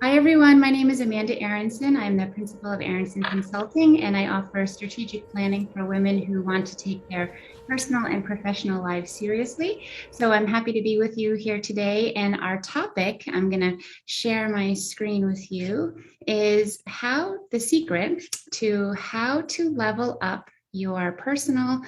Hi, everyone. My name is Amanda Aronson. I'm the principal of Aronson Consulting, and I offer strategic planning for women who want to take their personal and professional lives seriously. So I'm happy to be with you here today. And our topic, I'm going to share my screen with you, is how the secret to how to level up your personal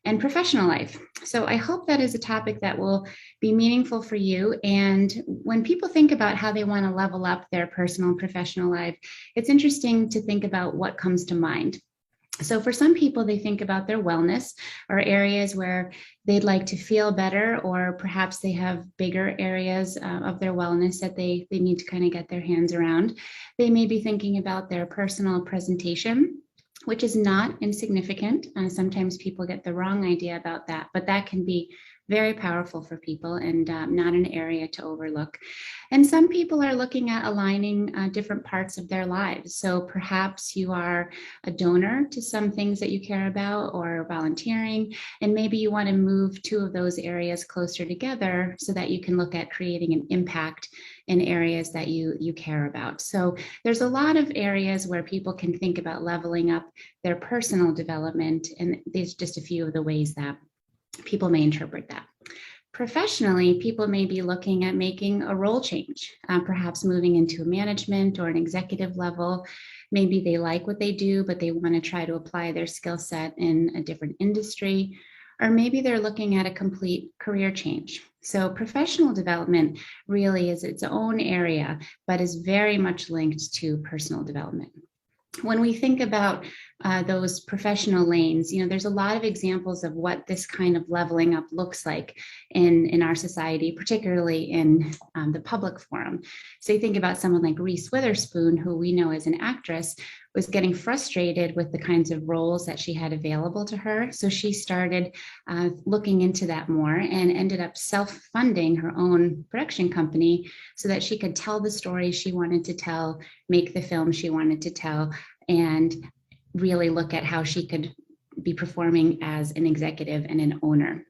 and professional life. So I hope that is a topic that will be meaningful for you. And when people think about how they want to level up their personal and professional life, it's interesting to think about what comes to mind. So for some people, they think about their wellness or areas where they'd like to feel better, or perhaps they have bigger areas of their wellness that they need to kind of get their hands around. They may be thinking about their personal presentation, which is not insignificant. Sometimes people get the wrong idea about that, but that can be very powerful for people and not an area to overlook. And some people are looking at aligning different parts of their lives. So perhaps you are a donor to some things that you care about, or volunteering, and maybe you want to move two of those areas closer together so that you can look at creating an impact in areas that you care about. So there's a lot of areas where people can think about leveling up their personal development, and there's just a few of the ways that people may interpret that. Professionally, people may be looking at making a role change, perhaps moving into a management or an executive level. Maybe they like what they do, but they want to try to apply their skill set in a different industry. Or maybe they're looking at a complete career change. So professional development really is its own area, but is very much linked to personal development. When we think about those professional lanes, there's a lot of examples of what this kind of leveling up looks like in our society, particularly in the public forum. So you think about someone like Reese Witherspoon, who we know as an actress, was getting frustrated with the kinds of roles that she had available to her. So she started looking into that more and ended up self-funding her own production company so that she could tell the stories she wanted to tell, make the film she wanted to tell, and really look at how she could be performing as an executive and an owner.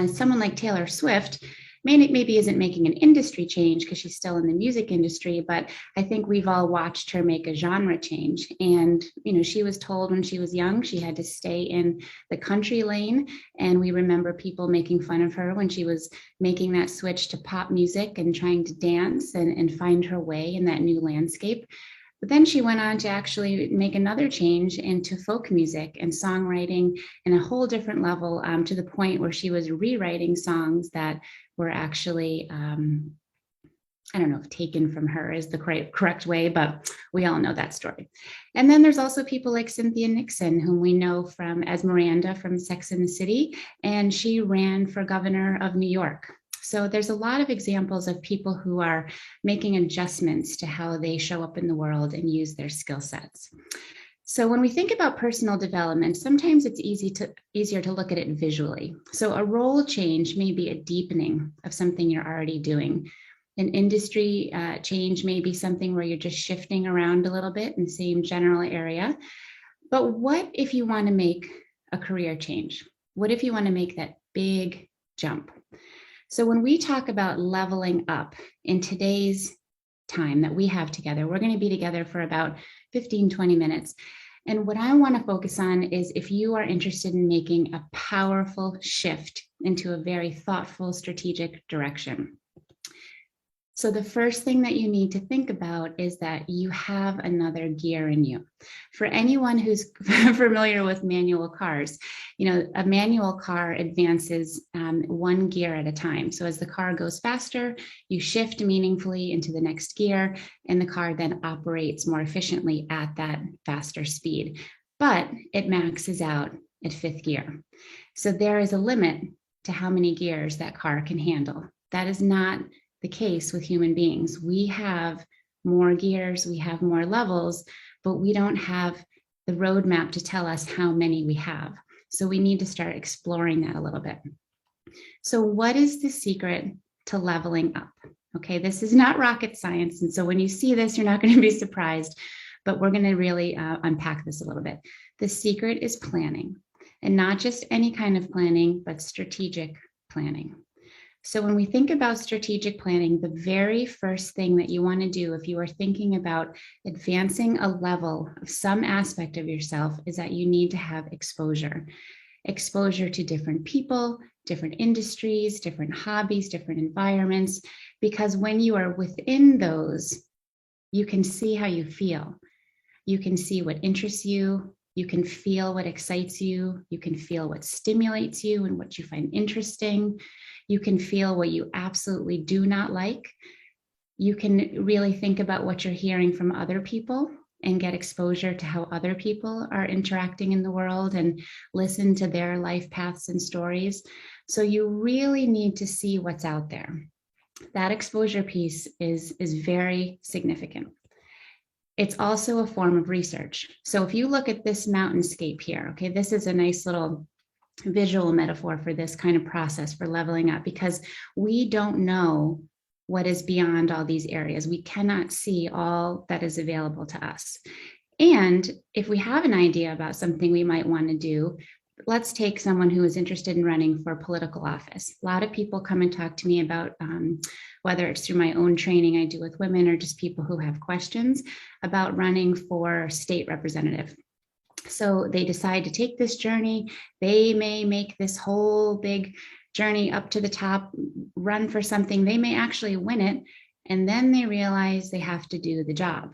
Someone like Taylor Swift maybe isn't making an industry change because she's still in the music industry, but I think we've all watched her make a genre change. And, she was told when she was young, she had to stay in the country lane. And we remember people making fun of her when she was making that switch to pop music and trying to dance and find her way in that new landscape. But then she went on to actually make another change into folk music and songwriting in a whole different level, to the point where she was rewriting songs that were actually, I don't know if taken from her is the correct way, but we all know that story. And then there's also people like Cynthia Nixon, whom we know from as Miranda from Sex and the City, and she ran for governor of New York. So there's a lot of examples of people who are making adjustments to how they show up in the world and use their skill sets. So when we think about personal development, sometimes it's easier to look at it visually. So a role change may be a deepening of something you're already doing. An industry change may be something where you're just shifting around a little bit in the same general area. But what if you want to make a career change? What if you want to make that big jump? So when we talk about leveling up in today's time that we have together, we're going to be together for about 15, 20 minutes. And what I want to focus on is if you are interested in making a powerful shift into a very thoughtful, strategic direction. So the first thing that you need to think about is that you have another gear in you. For anyone who's familiar with manual cars, a manual car advances one gear at a time. So as the car goes faster, you shift meaningfully into the next gear, and the car then operates more efficiently at that faster speed. But it maxes out at fifth gear. So there is a limit to how many gears that car can handle. That is not the case with human beings. We have more gears, we have more levels, but we don't have the roadmap to tell us how many we have. So we need to start exploring that a little bit. So what is the secret to leveling up? Okay, this is not rocket science. And so when you see this, you're not going to be surprised, but we're going to really unpack this a little bit. The secret is planning, and not just any kind of planning, but strategic planning. So when we think about strategic planning, the very first thing that you want to do if you are thinking about advancing a level of some aspect of yourself is that you need to have exposure. Exposure to different people, different industries, different hobbies, different environments, because when you are within those, you can see how you feel. You can see what interests you. You can feel what excites you. You can feel what stimulates you and what you find interesting. You can feel what you absolutely do not like. You can really think about what you're hearing from other people and get exposure to how other people are interacting in the world and listen to their life paths and stories. So you really need to see what's out there. That exposure piece is very significant. It's also a form of research. So if you look at this mountainscape here, okay, this is a nice little visual metaphor for this kind of process for leveling up, because we don't know what is beyond all these areas. We cannot see all that is available to us. And if we have an idea about something we might want to do, let's take someone who is interested in running for political office. A lot of people come and talk to me about whether it's through my own training I do with women or just people who have questions about running for state representative. So they decide to take this journey. They may make this whole big journey up to the top, run for something. They may actually win it. And then they realize they have to do the job.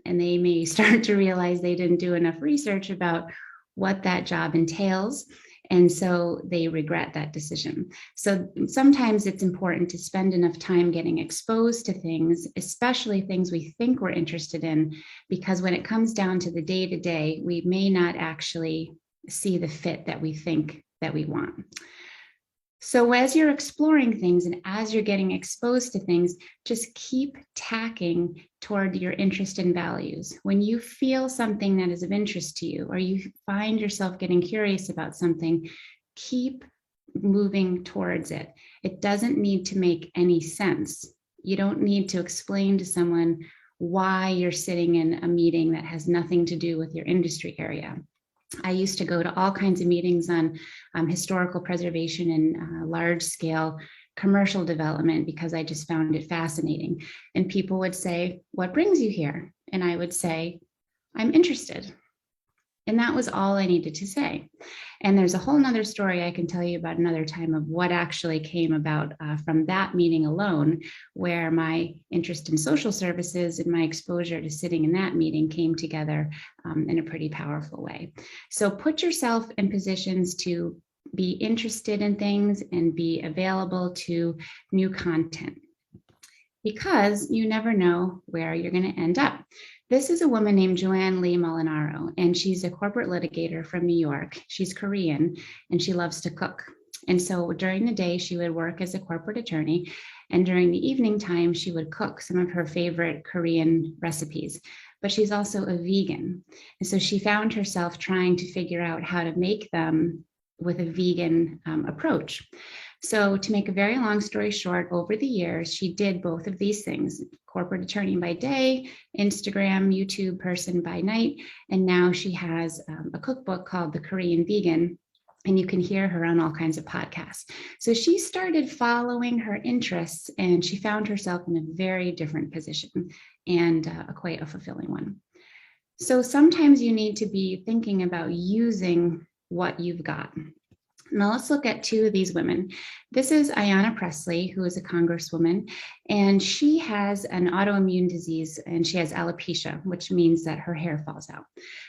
And they may start to realize they didn't do enough research about what that job entails. And so they regret that decision. So sometimes it's important to spend enough time getting exposed to things, especially things we think we're interested in, because when it comes down to the day-to-day, we may not actually see the fit that we think that we want. So as you're exploring things and as you're getting exposed to things, just keep tacking toward your interest and values. When you feel something that is of interest to you, or you find yourself getting curious about something, keep moving towards it. It doesn't need to make any sense. You don't need to explain to someone why you're sitting in a meeting that has nothing to do with your industry area. I used to go to all kinds of meetings on historical preservation and large scale commercial development because I just found it fascinating. And people would say, "What brings you here?" And I would say, "I'm interested." And that was all I needed to say. And there's a whole nother story I can tell you about another time of what actually came about from that meeting alone, where my interest in social services and my exposure to sitting in that meeting came together in a pretty powerful way. So put yourself in positions to be interested in things and be available to new content, because you never know where you're going to end up. This is a woman named Joanne Lee Molinaro, and she's a corporate litigator from New York. She's Korean, and she loves to cook. And so during the day, she would work as a corporate attorney, and during the evening time, she would cook some of her favorite Korean recipes. But she's also a vegan. And so she found herself trying to figure out how to make them with a vegan approach. So to make a very long story short, over the years, she did both of these things: corporate attorney by day, Instagram, YouTube person by night. And now she has a cookbook called The Korean Vegan, and you can hear her on all kinds of podcasts. So she started following her interests, and she found herself in a very different position, and quite a fulfilling one. So sometimes you need to be thinking about using what you've got. Now let's look at two of these women. This is Ayanna Pressley, who is a congresswoman, and she has an autoimmune disease, and she has alopecia, which means that her hair falls out.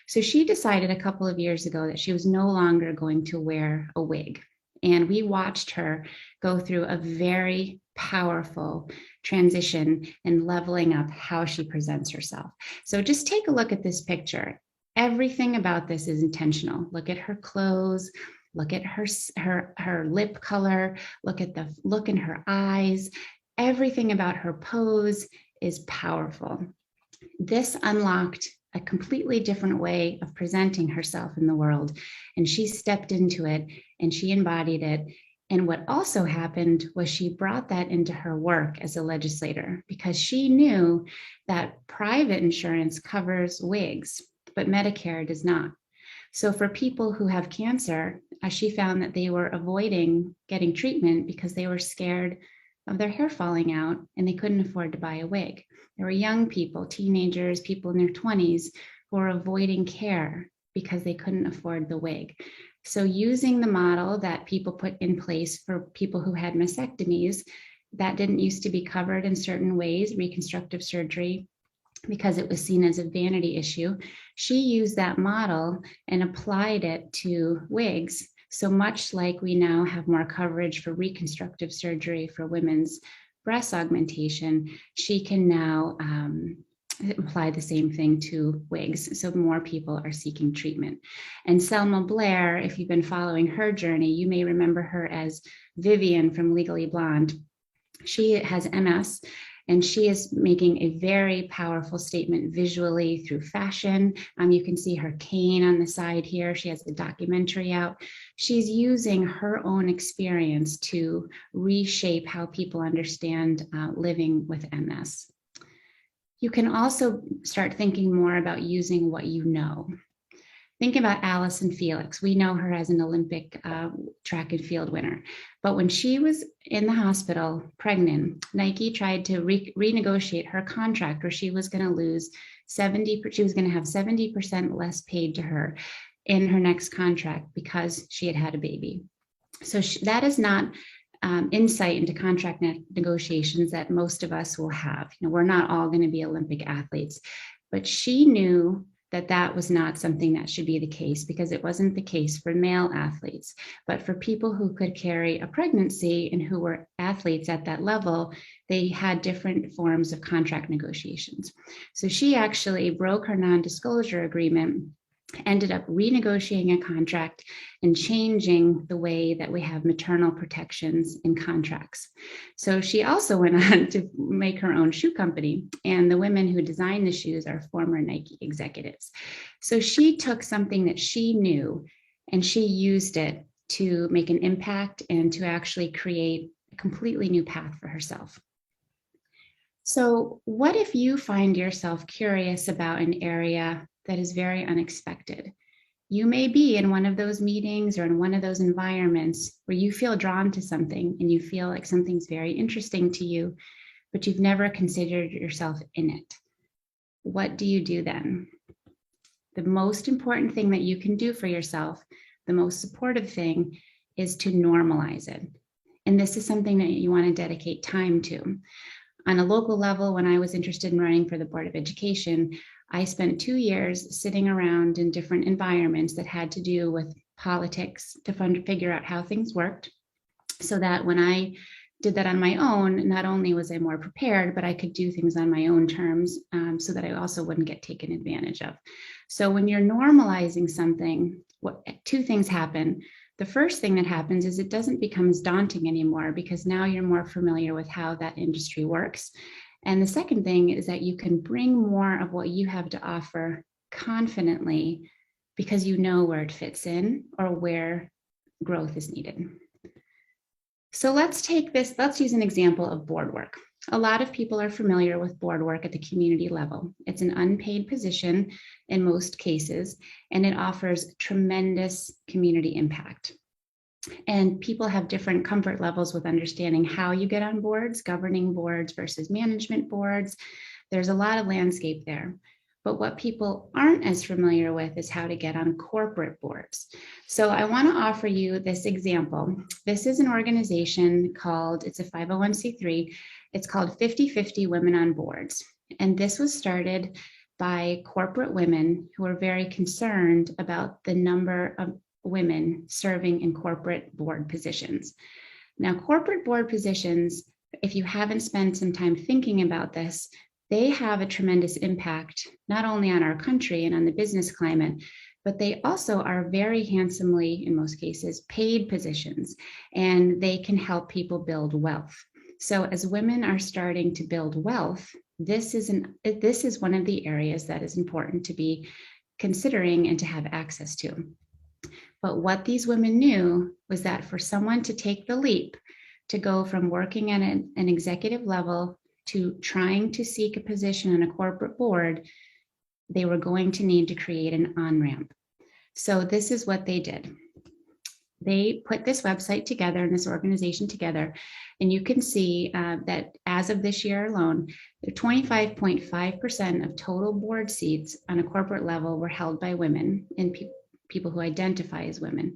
So she decided a couple of years ago that she was no longer going to wear a wig. And we watched her go through a very powerful transition and leveling up how she presents herself. So just take a look at this picture. Everything about this is intentional. Look at her clothes. Look at her lip color, look at the look in her eyes. Everything about her pose is powerful. This unlocked a completely different way of presenting herself in the world, and she stepped into it and she embodied it. And what also happened was she brought that into her work as a legislator, because she knew that private insurance covers wigs, but Medicare does not. So for people who have cancer, she found that they were avoiding getting treatment because they were scared of their hair falling out and they couldn't afford to buy a wig. There were young people, teenagers, people in their 20s who were avoiding care because they couldn't afford the wig. So using the model that people put in place for people who had mastectomies, that didn't used to be covered in certain ways, reconstructive surgery, because it was seen as a vanity issue. She used that model and applied it to wigs. So much like we now have more coverage for reconstructive surgery for women's breast augmentation, she can now apply the same thing to wigs. So more people are seeking treatment. And Selma Blair, if you've been following her journey, you may remember her as Vivian from Legally Blonde. She has MS, and she is making a very powerful statement visually through fashion. You can see her cane on the side here. She has the documentary out. She's using her own experience to reshape how people understand living with MS. You can also start thinking more about using what you know. Think about Allison Felix. We know her as an Olympic track and field winner. But when she was in the hospital pregnant, Nike tried to renegotiate her contract where she was going to lose 70%, she was going to have 70% less paid to her in her next contract because she had had a baby. So that is not insight into contract negotiations that most of us will have. We're not all going to be Olympic athletes, but she knew that that was not something that should be the case because it wasn't the case for male athletes. But for people who could carry a pregnancy and who were athletes at that level, they had different forms of contract negotiations. So she actually broke her non-disclosure agreement, ended up renegotiating a contract and changing the way that we have maternal protections in contracts. So she also went on to make her own shoe company, and the women who designed the shoes are former Nike executives. So she took something that she knew and she used it to make an impact and to actually create a completely new path for herself. So what if you find yourself curious about an area that is very unexpected? You may be in one of those meetings or in one of those environments where you feel drawn to something and you feel like something's very interesting to you, but you've never considered yourself in it. What do you do then? The most important thing that you can do for yourself, the most supportive thing, is to normalize it. And this is something that you want to dedicate time to. On a local level, when I was interested in running for the Board of Education, I spent 2 years sitting around in different environments that had to do with politics to figure out how things worked, so that when I did that on my own, not only was I more prepared, but I could do things on my own terms so that I also wouldn't get taken advantage of. So when you're normalizing something, two things happen. The first thing that happens is it doesn't become as daunting anymore because now you're more familiar with how that industry works. And the second thing is that you can bring more of what you have to offer confidently because you know where it fits in or where growth is needed. So let's use an example of Boardwork. A lot of people are familiar with Boardwork at the community level. It's an unpaid position in most cases, and it offers tremendous community impact. And people have different comfort levels with understanding how you get on boards, governing boards versus management boards. There's a lot of landscape there. But what people aren't as familiar with is how to get on corporate boards. So I want to offer you this example. This is an organization it's a 501c3. It's called 50/50 Women on Boards. And this was started by corporate women who are very concerned about the number of women serving in corporate board positions. Now, corporate board positions, if you haven't spent some time thinking about this, they have a tremendous impact, not only on our country and on the business climate, but they also are very handsomely, in most cases, paid positions, and they can help people build wealth. So as women are starting to build wealth, this is one of the areas that is important to be considering and to have access to. But what these women knew was that for someone to take the leap, to go from working at an executive level to trying to seek a position on a corporate board, they were going to need to create an on-ramp. So this is what they did. They put this website together and this organization together, and you can see that as of this year alone, 25.5% of total board seats on a corporate level were held by women and people who identify as women,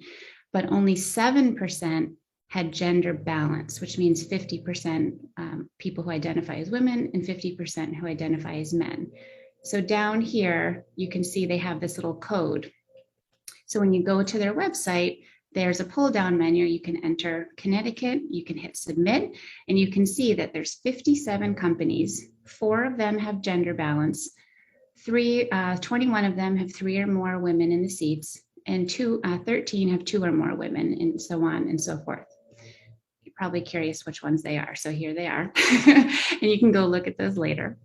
but only 7% had gender balance, which means 50% people who identify as women and 50% who identify as men. So down here, you can see they have this little code. So when you go to their website, there's a pull down menu. You can enter Connecticut, you can hit submit, and you can see that there's 57 companies. 4 of them have gender balance. 21 of them have 3 or more women in the seats, and 13 have 2 or more women, and so on and so forth. You're probably curious which ones they are. So here they are. And you can go look at those later.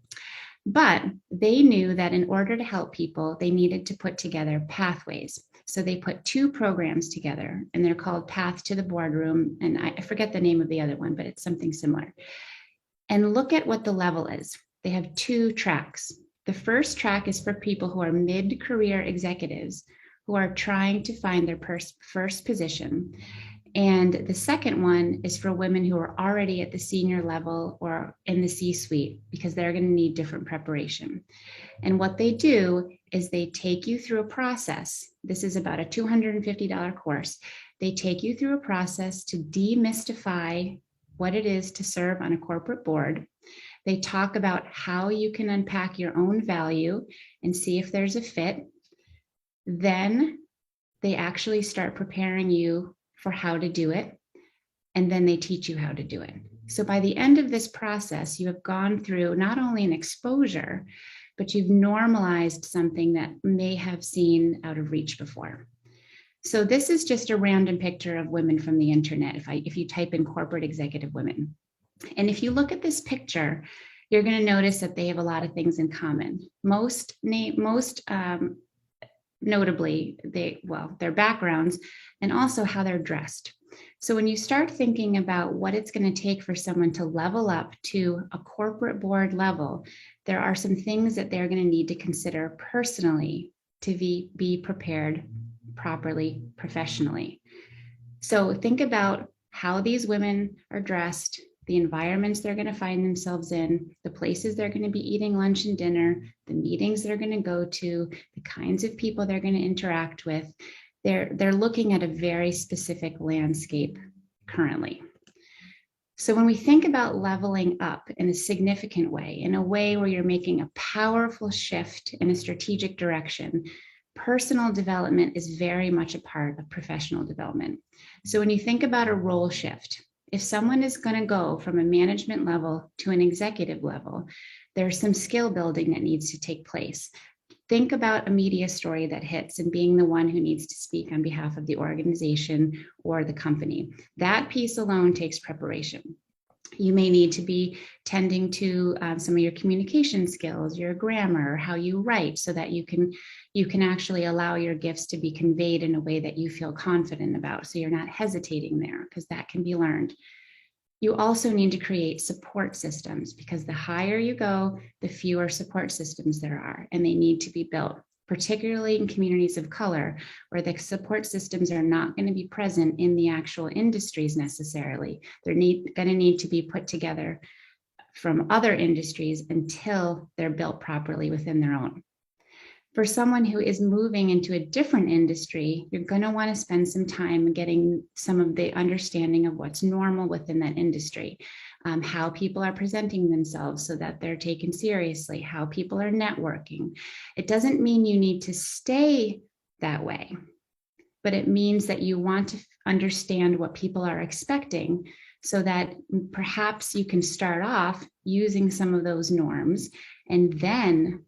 But they knew that in order to help people, they needed to put together pathways. So they put 2 programs together, and they're called Path to the Boardroom. And I forget the name of the other one, but it's something similar. And look at what the level is. They have 2 tracks. The first track is for people who are mid-career executives who are trying to find their first position. And the second one is for women who are already at the senior level or in the C-suite, because they're going to need different preparation. And what they do is they take you through a process. This is about a $250 course. They take you through a process to demystify what it is to serve on a corporate board. They talk about how you can unpack your own value and see if there's a fit. Then they actually start preparing you for how to do it, and then they teach you how to do it. So by the end of this process, you have gone through not only an exposure, but you've normalized something that may have seemed out of reach before. So this is just a random picture of women from the internet, if you type in corporate executive women. And if you look at this picture, you're going to notice that they have a lot of things in common. Most notably, their backgrounds and also how they're dressed. So when you start thinking about what it's going to take for someone to level up to a corporate board level, there are some things that they're going to need to consider personally to be prepared properly, professionally. So think about how these women are dressed, the environments they're going to find themselves in, the places they're going to be eating lunch and dinner, the meetings they're going to go to, the kinds of people they're going to interact with. They're looking at a very specific landscape currently. So when we think about leveling up in a significant way, in a way where you're making a powerful shift in a strategic direction, personal development is very much a part of professional development. So when you think about a role shift, if someone is going to go from a management level to an executive level, there's some skill building that needs to take place. Think about a media story that hits and being the one who needs to speak on behalf of the organization or the company. That piece alone takes preparation. You may need to be tending to some of your communication skills, your grammar, how you write, so that you can actually allow your gifts to be conveyed in a way that you feel confident about. So you're not hesitating there, because that can be learned. You also need to create support systems, because the higher you go, the fewer support systems there are, and they need to be built, particularly in communities of color, where the support systems are not going to be present in the actual industries necessarily. They're going to need to be put together from other industries until they're built properly within their own. For someone who is moving into a different industry, you're going to want to spend some time getting some of the understanding of what's normal within that industry, how people are presenting themselves so that they're taken seriously, how people are networking. It doesn't mean you need to stay that way, but it means that you want to understand what people are expecting, so that perhaps you can start off using some of those norms, and then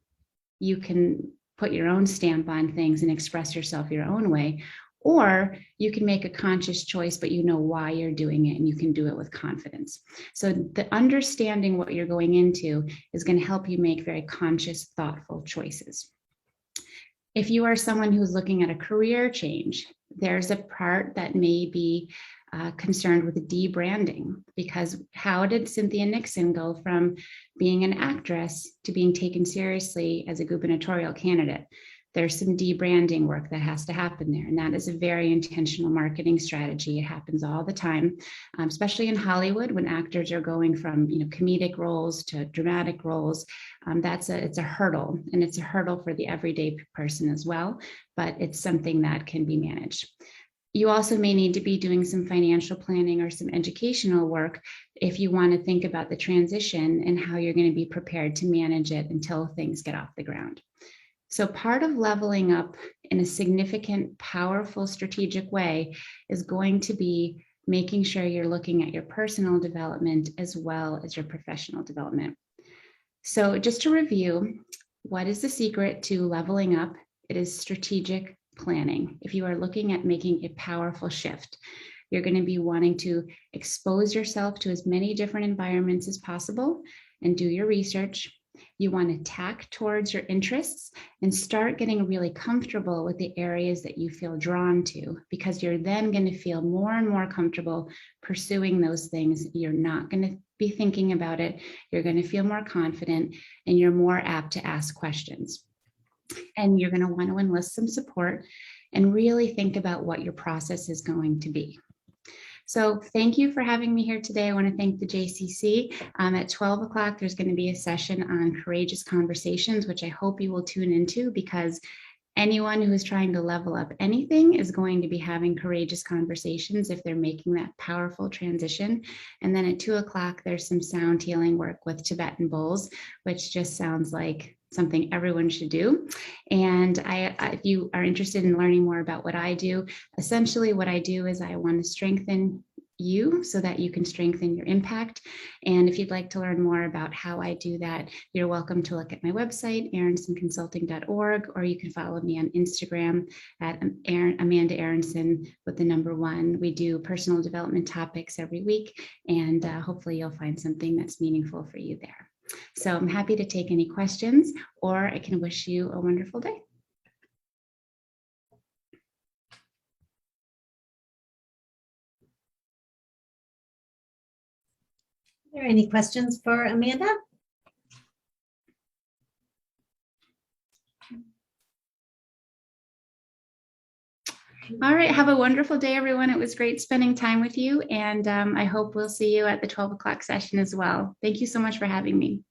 you can put your own stamp on things and express yourself your own way. Or you can make a conscious choice, but you know why you're doing it, and you can do it with confidence. So the understanding what you're going into is going to help you make very conscious, thoughtful choices. If you are someone who's looking at a career change, there's a part that may be concerned with debranding, because how did Cynthia Nixon go from being an actress to being taken seriously as a gubernatorial candidate? There's some debranding work that has to happen there. And that is a very intentional marketing strategy. It happens all the time, especially in Hollywood when actors are going from comedic roles to dramatic roles. It's a hurdle, and it's a hurdle for the everyday person as well, but it's something that can be managed. You also may need to be doing some financial planning or some educational work if you want to think about the transition and how you're going to be prepared to manage it until things get off the ground. So part of leveling up in a significant, powerful, strategic way is going to be making sure you're looking at your personal development as well as your professional development. So just to review, what is the secret to leveling up? It is strategic planning. If you are looking at making a powerful shift, you're going to be wanting to expose yourself to as many different environments as possible and do your research. You want to tack towards your interests and start getting really comfortable with the areas that you feel drawn to, because you're then going to feel more and more comfortable pursuing those things. You're not going to be thinking about it. You're going to feel more confident, and you're more apt to ask questions. And you're going to want to enlist some support and really think about what your process is going to be. So thank you for having me here today. I want to thank the JCC. At 12 o'clock, there's going to be a session on courageous conversations, which I hope you will tune into, because anyone who is trying to level up anything is going to be having courageous conversations if they're making that powerful transition. And then at 2 o'clock, there's some sound healing work with Tibetan bowls, which just sounds like something everyone should do. And if you are interested in learning more about what I do, essentially what I do is I want to strengthen you so that you can strengthen your impact. And if you'd like to learn more about how I do that, you're welcome to look at my website, aronsonconsulting.org, or you can follow me on Instagram at Amanda Aronson with the number 1. We do personal development topics every week, and hopefully you'll find something that's meaningful for you there. So I'm happy to take any questions, or I can wish you a wonderful day. Are there any questions for Amanda? All right. Have a wonderful day, everyone. It was great spending time with you. And I hope we'll see you at the 12 o'clock session as well. Thank you so much for having me.